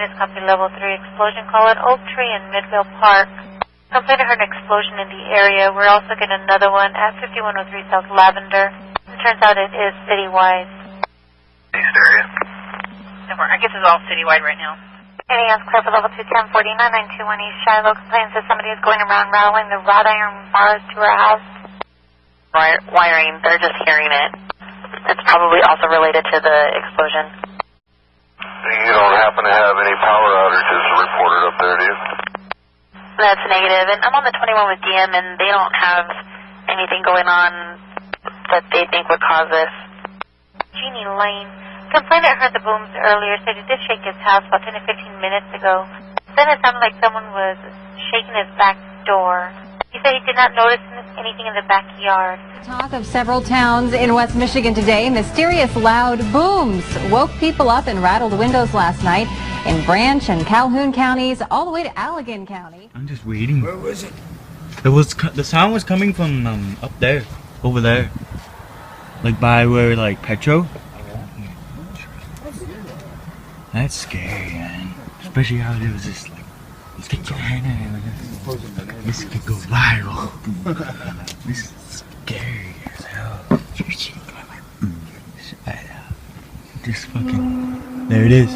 Witness copy level 3 explosion call at Oak Tree in Midvale Park. Complainant heard an explosion in the area. We're also getting another one at 5103 South Lavender. It turns out it is citywide. East area. I guess it's all citywide right now. Anything else clear for level 2, 1049, 921 East Shiloh. Complainant says somebody is going around rattling the wrought iron bars to her house. Wiring, they're just hearing it. It's probably also related to the explosion. You don't happen to have any power outages reported up there, do you? That's negative. And I'm on the 21 with DM, and they don't have anything going on that they think would cause this. Jeannie Lane. Complainant heard the booms earlier, said he did shake his house about 10 to 15 minutes ago. Then it sounded like someone was shaking his back door. He said he did not notice anything in the backyard. Talk of several towns in West Michigan today. Mysterious loud booms woke people up and rattled windows last night in Branch and Calhoun counties, all the way to Allegan County. I'm just waiting. Where was it? The sound was coming from up there, over there, like by where Petro. That's scary, man. Especially how it was just like, stick your hand in it. This could go viral. This is scary as hell. Just fucking. There it is.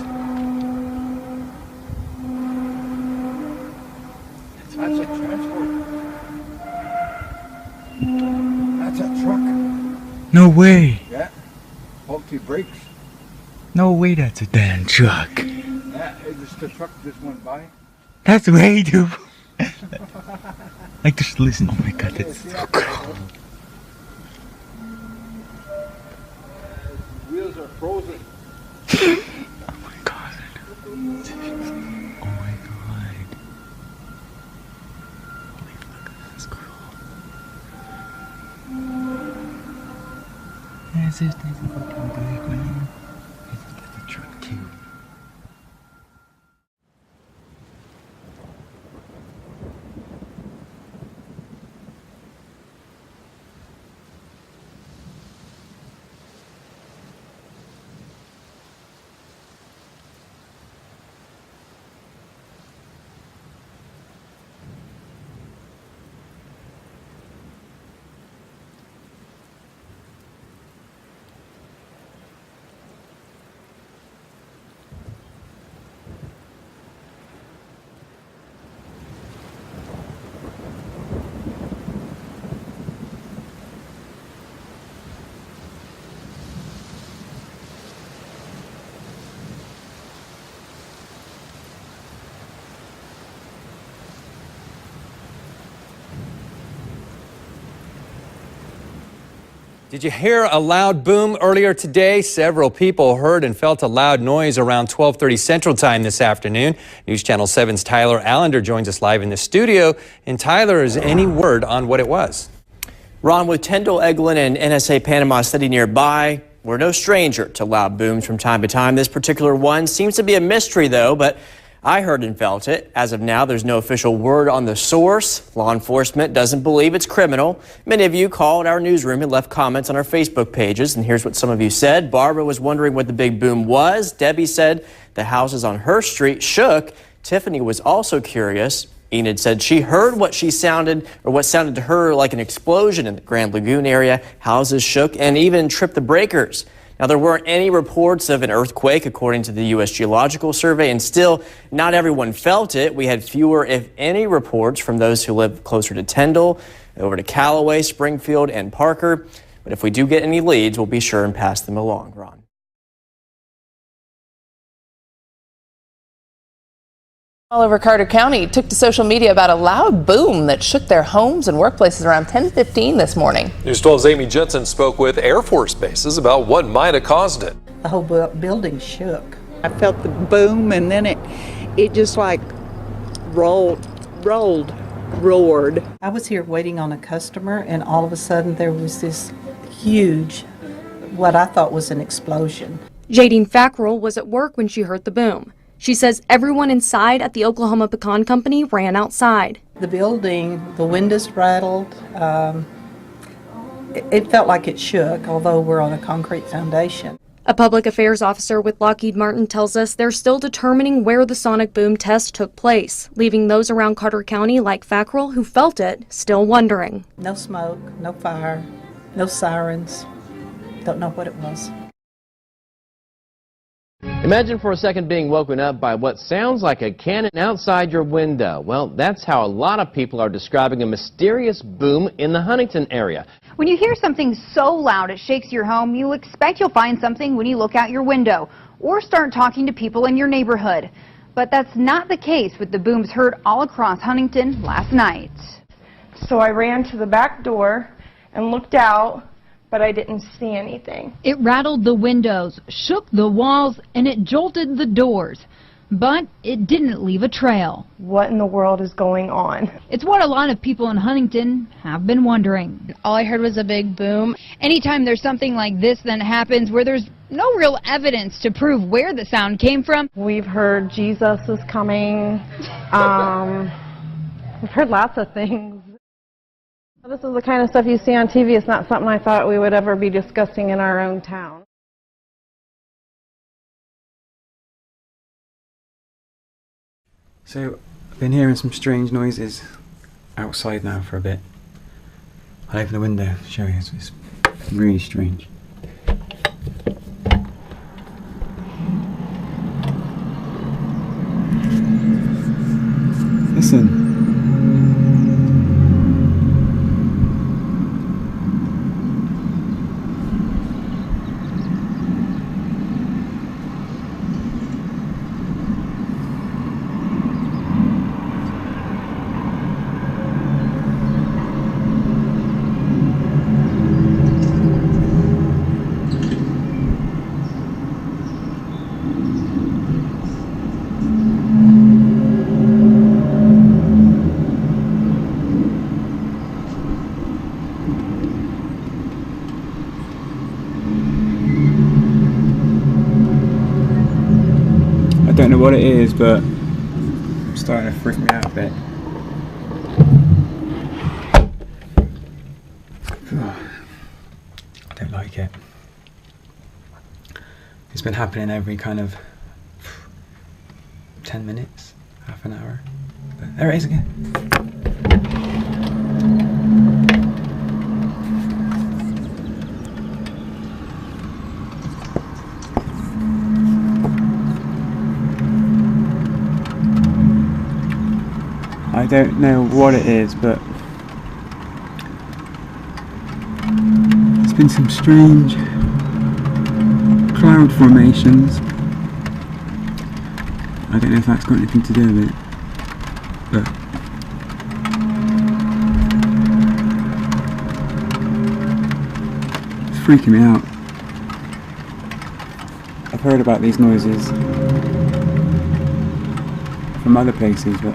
That's a transport. That's a truck. No way. Yeah. Faulty brakes. No way that's a damn truck. Yeah, just the truck just went by. That's way too. Like, just listen. Oh my god, that's so cool. Wheels are frozen. Oh my god. Oh my god. Holy fuck, this is cool. There's a fucking bike, man. That's a truck too. Did you hear a loud boom earlier today? Several people heard and felt a loud noise around 12:30 Central Time this afternoon. News Channel 7's Tyler Allender joins us live in the studio. And Tyler, is any word on what it was? Ron, with Tyndall, Eglin, and NSA Panama City nearby, we're no stranger to loud booms from time to time. This particular one seems to be a mystery, though, but I heard and felt it. As of now, there's no official word on the source. Law enforcement doesn't believe it's criminal. Many of you called our newsroom and left comments on our Facebook pages, and here's what some of you said. Barbara was wondering what the big boom was. Debbie said the houses on her street shook. Tiffany was also curious. Enid said she heard what sounded to her like an explosion in the Grand Lagoon area. Houses shook and even tripped the breakers. Now, there weren't any reports of an earthquake, according to the U.S. Geological Survey, and still, not everyone felt it. We had fewer, if any, reports from those who live closer to Tyndall, over to Callaway, Springfield, and Parker. But if we do get any leads, we'll be sure and pass them along. Ron. All over Carter County took to social media about a loud boom that shook their homes and workplaces around 10:15 this morning. News 12's Amy Jensen spoke with Air Force bases about what might have caused it. The whole building shook. I felt the boom, and then it just like roared. I was here waiting on a customer, and all of a sudden there was this huge, what I thought was an explosion. Jadine Fackrell was at work when she heard the boom. She says everyone inside at the Oklahoma Pecan Company ran outside. The building, the windows rattled. It felt like it shook, although we're on a concrete foundation. A public affairs officer with Lockheed Martin tells us they're still determining where the sonic boom test took place, leaving those around Carter County like Fackrell who felt it still wondering. No smoke, no fire, no sirens. Don't know what it was. Imagine for a second being woken up by what sounds like a cannon outside your window. Well, that's how a lot of people are describing a mysterious boom in the Huntington area. When you hear something so loud it shakes your home, you expect you'll find something when you look out your window or start talking to people in your neighborhood. But that's not the case with the booms heard all across Huntington last night. So I ran to the back door and looked out, but I didn't see anything. It rattled the windows, shook the walls, and it jolted the doors. But it didn't leave a trail. What in the world is going on? It's what a lot of people in Huntington have been wondering. All I heard was a big boom. Anytime there's something like this that happens where there's no real evidence to prove where the sound came from. We've heard Jesus is coming. We've heard lots of things. This is the kind of stuff you see on TV. It's not something I thought we would ever be discussing in our own town. So, I've been hearing some strange noises outside now for a bit. I'll open the window to show you. It's really strange. Listen. I don't know what it is, but it's starting to freak me out a bit. I don't like it. It's been happening every kind of 10 minutes, half an hour. But there it is again. I don't know what it is, but there's been some strange cloud formations. I don't know if that's got anything to do with it, but it's freaking me out. I've heard about these noises from other places, but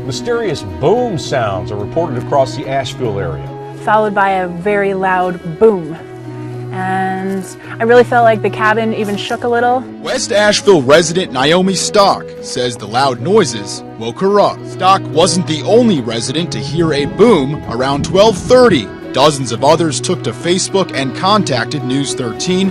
Mysterious boom sounds are reported across the Asheville area. Followed by a very loud boom. And I really felt like the cabin even shook a little. West Asheville resident Naomi Stock says the loud noises woke her up. Stock wasn't the only resident to hear a boom around 12:30. Dozens of others took to Facebook and contacted News 13